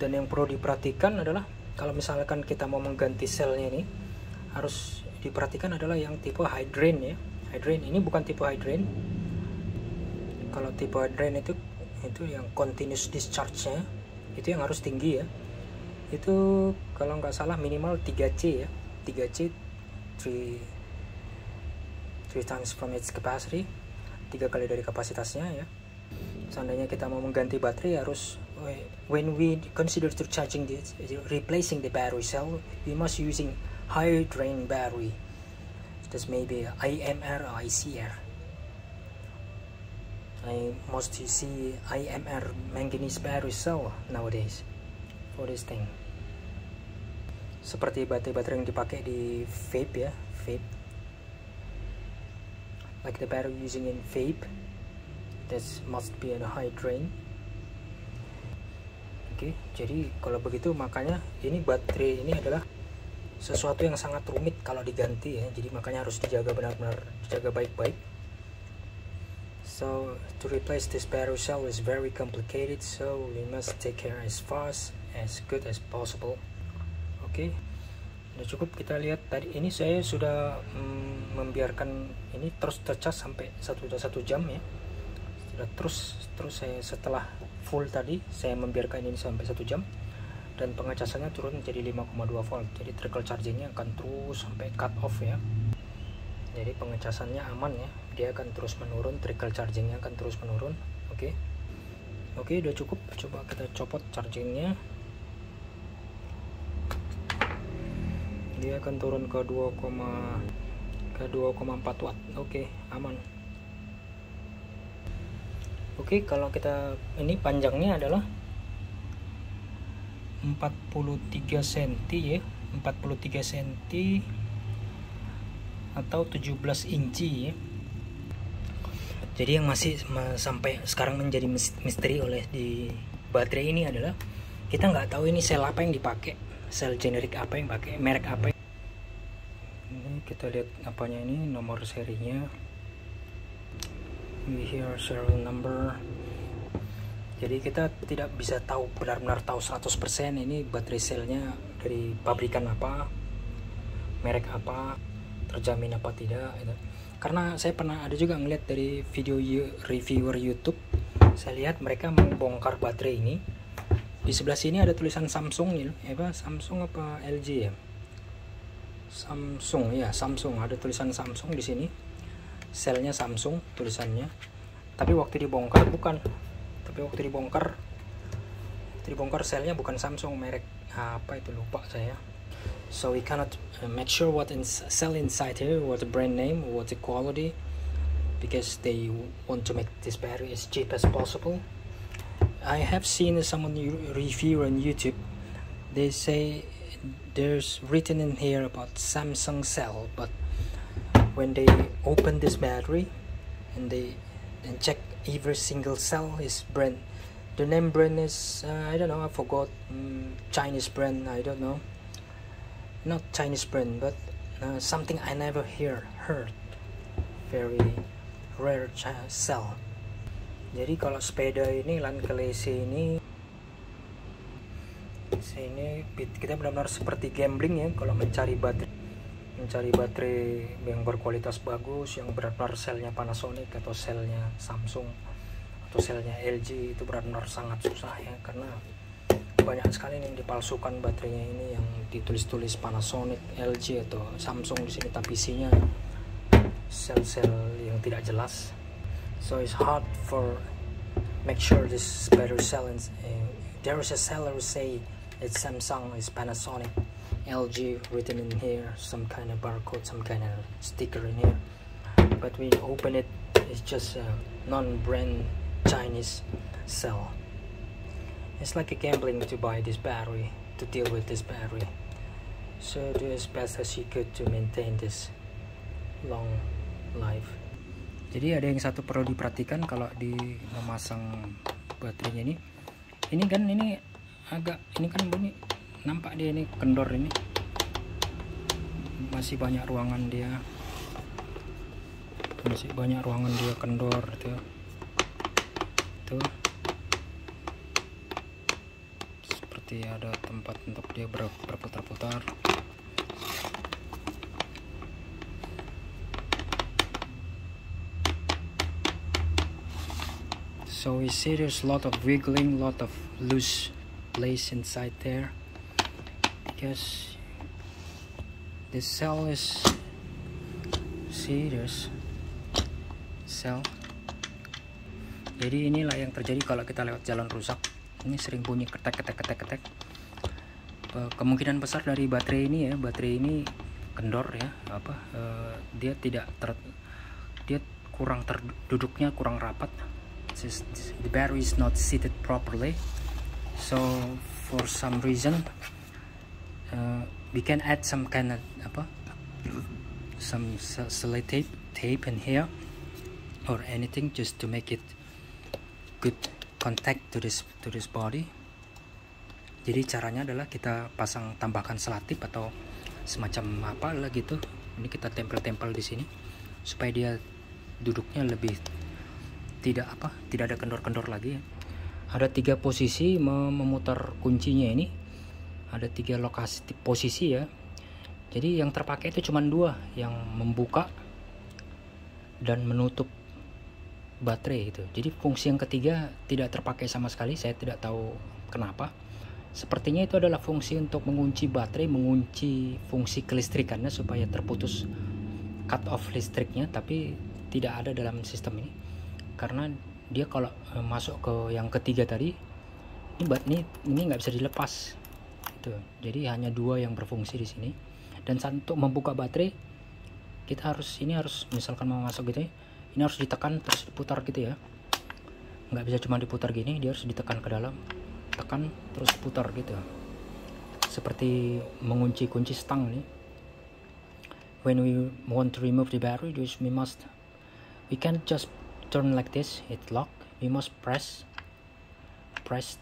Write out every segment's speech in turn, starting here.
Dan yang perlu diperhatikan adalah kalau misalkan kita mau mengganti selnya ini, harus diperhatikan adalah yang tipe high drain ya. High drain ini bukan tipe high drain. Kalau tipe high drain itu yang continuous discharge-nya itu yang harus tinggi ya. Itu kalau nggak salah minimal 3C ya. 3C 3 times from its capacity, 3 kali dari kapasitasnya ya. Seandainya kita mau mengganti baterai, harus when we consider to charging this, replacing the battery cell, we must using higher drain battery. This may be IMR or ICR. I must see IMR manganese battery cell nowadays for this thing. Seperti baterai-baterai yang dipakai di vape ya, vape. Like the battery using in vape, this must be a high drain. Oke, jadi kalau begitu makanya ini baterai ini adalah sesuatu yang sangat rumit kalau diganti ya. Jadi makanya harus dijaga benar-benar, dijaga baik-baik. So to replace this battery cell is very complicated, so we must take care as fast as good as possible. Oke, udah cukup kita lihat tadi. Ini saya sudah membiarkan ini terus tercas sampai 1 jam ya. Sudah terus saya setelah full tadi saya membiarkan ini sampai 1 jam dan pengecasannya turun menjadi 5,2 volt. Jadi trickle chargingnya akan terus sampai cut off ya. Jadi pengecasannya aman ya, dia akan terus menurun, trickle chargingnya akan terus menurun. Oke, udah cukup. Coba kita copot chargingnya. Dia akan turun ke 2,4 watt. Oke, aman. Oke, kalau kita ini panjangnya adalah 43 cm ya, 43 cm atau 17 inci ya. Jadi yang masih sampai sekarang menjadi misteri oleh di baterai ini adalah kita nggak tahu ini sel apa yang dipakai, sel generik apa yang pakai, merek apa. Ini kita lihat apanya, ini nomor serinya, we here serial number. Jadi kita tidak bisa tahu, benar-benar tahu 100% ini baterai selnya dari pabrikan apa, merek apa, terjamin apa tidak gitu. Karena saya pernah ada juga ngeliat dari video reviewer YouTube, saya lihat mereka membongkar baterai ini. Di sebelah sini ada tulisan Samsung nih, Samsung apa LG ya? Samsung ya, Samsung, ada tulisan Samsung di sini. Selnya Samsung tulisannya. Tapi waktu dibongkar bukan. Tapi waktu dibongkar selnya bukan Samsung, merek apa itu lupa saya. So we cannot make sure what cell inside here, what the brand name, what the quality, because they want to make this battery as cheap as possible. I have seen someone review on YouTube. They say there's written in here about Samsung cell, but when they open this battery and check every single cell is brand, the name brand is I don't know, I forgot, Chinese brand, I don't know, not Chinese brand, but something I never heard, very rare cell. Jadi kalau sepeda ini Lankelese ini kita benar-benar seperti gambling ya kalau mencari baterai yang berkualitas bagus, yang benar-benar selnya Panasonic atau selnya Samsung atau selnya LG, itu benar-benar sangat susah ya, karena banyak sekali yang dipalsukan baterainya ini, yang ditulis-tulis Panasonic, LG atau Samsung di sini, tapi isinya sel-sel yang tidak jelas. So it's hard for make sure this battery cell and there is a seller who say it's Samsung, it's Panasonic, LG written in here, some kind of barcode, some kind of sticker in here, but when you open it, it's just a non-brand Chinese cell. It's like a gambling to buy this battery, to deal with this battery. So do as best as you could to maintain this long life. Jadi ada yang satu perlu diperhatikan kalau di memasang baterainya ini. Ini kan bunyi, nampak dia ini kendor, ini masih banyak ruangan dia, kendor tuh seperti seperti ada tempat untuk dia berputar-putar. So we see there's a lot of wiggling, lot of loose place inside there, because this cell is, see there's cell. Jadi inilah yang terjadi kalau kita lewat jalan rusak. Ini sering bunyi ketek. Kemungkinan besar dari baterai ini ya, baterai ini kendor ya, dia tidak dia kurang duduknya kurang rapat. The battery is not seated properly, so for some reason we can add some kind of some sellotape tape in here or anything just to make it good contact to this body. Jadi caranya adalah kita tambahkan selatip atau semacam apa lah gitu. Ini kita tempel di sini supaya dia duduknya lebih tidak ada kendor-kendor lagi. Ada 3 posisi memutar kuncinya ini. Ada 3 lokasi posisi ya. Jadi yang terpakai itu cuma 2, yang membuka dan menutup baterai itu. Jadi fungsi yang ketiga tidak terpakai sama sekali. Saya tidak tahu kenapa. Sepertinya itu adalah fungsi untuk mengunci baterai, mengunci fungsi kelistrikannya supaya terputus cut off listriknya, tapi tidak ada dalam sistem ini. Karena dia kalau masuk ke yang ketiga tadi, ini nggak bisa dilepas itu. Jadi hanya 2 yang berfungsi di sini. Dan untuk membuka baterai kita harus misalkan mau masuk gitu ya, ini harus ditekan terus diputar gitu ya, nggak bisa cuma diputar gini, dia harus ditekan ke dalam, tekan terus putar gitu, seperti mengunci kunci stang nih. When we want to remove the battery, we can't just turn like this, it lock. We must press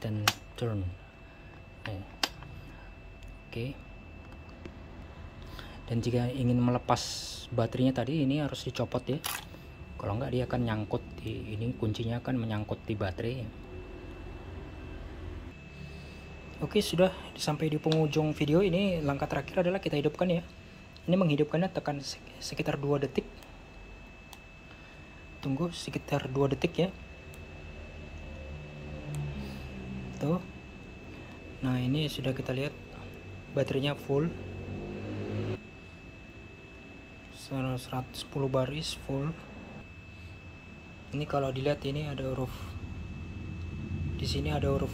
then turn. Okay. Dan jika ingin melepas baterainya tadi, ini harus dicopot ya. Kalau enggak dia akan nyangkut di ini, kuncinya akan menyangkut di baterai. Oke, sudah sampai di penghujung video ini. Langkah terakhir adalah kita hidupkan ya. Ini menghidupkannya tekan sekitar 2 detik. Tunggu sekitar 2 detik ya. Tuh. Nah, ini sudah kita lihat baterainya full. 110 baris full. Ini kalau dilihat ini ada huruf, di sini ada huruf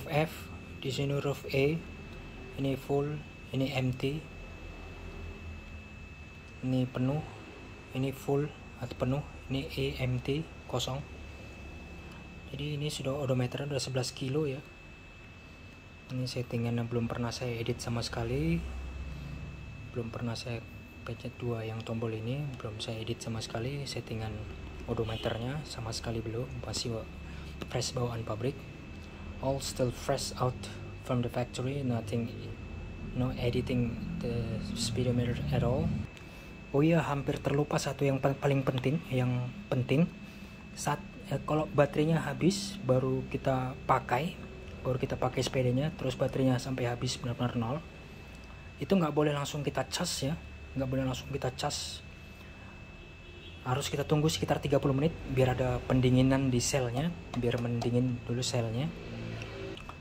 F, di sini huruf E. Ini full, ini empty. Ini penuh, ini full atau penuh, ini E empty, kosong. Jadi ini sudah odometer udah 11 kilo ya. Ini settingannya belum pernah saya edit sama sekali, belum pernah saya pencet 2 yang tombol ini, belum saya edit sama sekali. Settingan odometernya sama sekali belum, masih fresh bawaan pabrik, all still fresh out from the factory, no editing the speedometer at all. Oh iya, hampir terlupa satu yang paling penting, saat kalau baterainya habis baru kita pakai sepedanya, terus baterainya sampai habis benar-benar nol, itu nggak boleh langsung kita cas ya, harus kita tunggu sekitar 30 menit biar ada pendinginan di selnya, biar mendingin dulu selnya.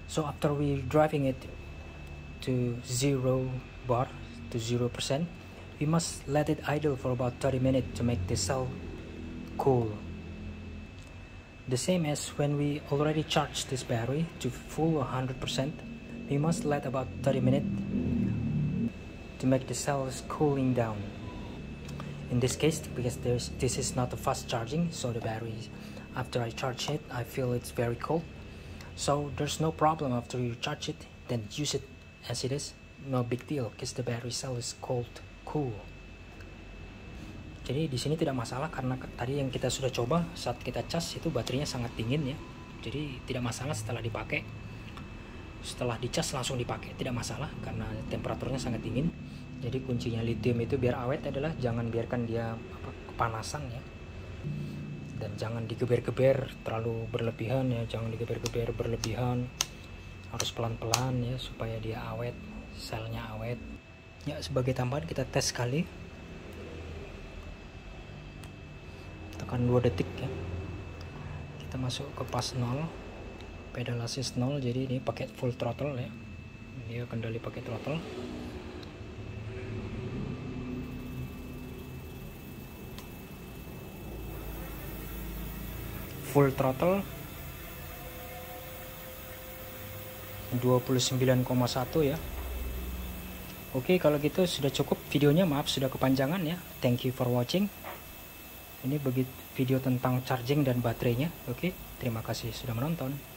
So after we driving it to 0 bar, to 0%, we must let it idle for about 30 minutes to make the cell cool. The same as when we already charged this battery to full 100%, we must let about 30 minutes to make the cells cooling down. In this case, because this is not a fast charging, so the battery, after I charge it, I feel it's very cold. So there's no problem after you charge it, then use it as it is. No big deal, because the battery cell is cool. Jadi di sini tidak masalah karena tadi yang kita sudah coba saat kita cas itu baterainya sangat dingin ya. Jadi tidak masalah setelah dipakai. Setelah dicas langsung dipakai tidak masalah karena temperaturnya sangat dingin. Jadi kuncinya lithium itu biar awet adalah jangan biarkan dia kepanasan ya. Dan jangan digeber-geber terlalu berlebihan ya, jangan digeber-geber berlebihan. harus pelan-pelan ya supaya dia awet, selnya awet ya. Sebagai tambahan kita tes sekali, tekan 2 detik ya, kita masuk ke pas 0, pedal assist 0, jadi ini pakai full throttle ya, dia kendali pakai throttle. Full throttle 29,1 ya. Oke, kalau gitu sudah cukup videonya. Maaf sudah kepanjangan ya. Thank you for watching. Ini begitu video tentang charging dan baterainya. Oke, terima kasih sudah menonton.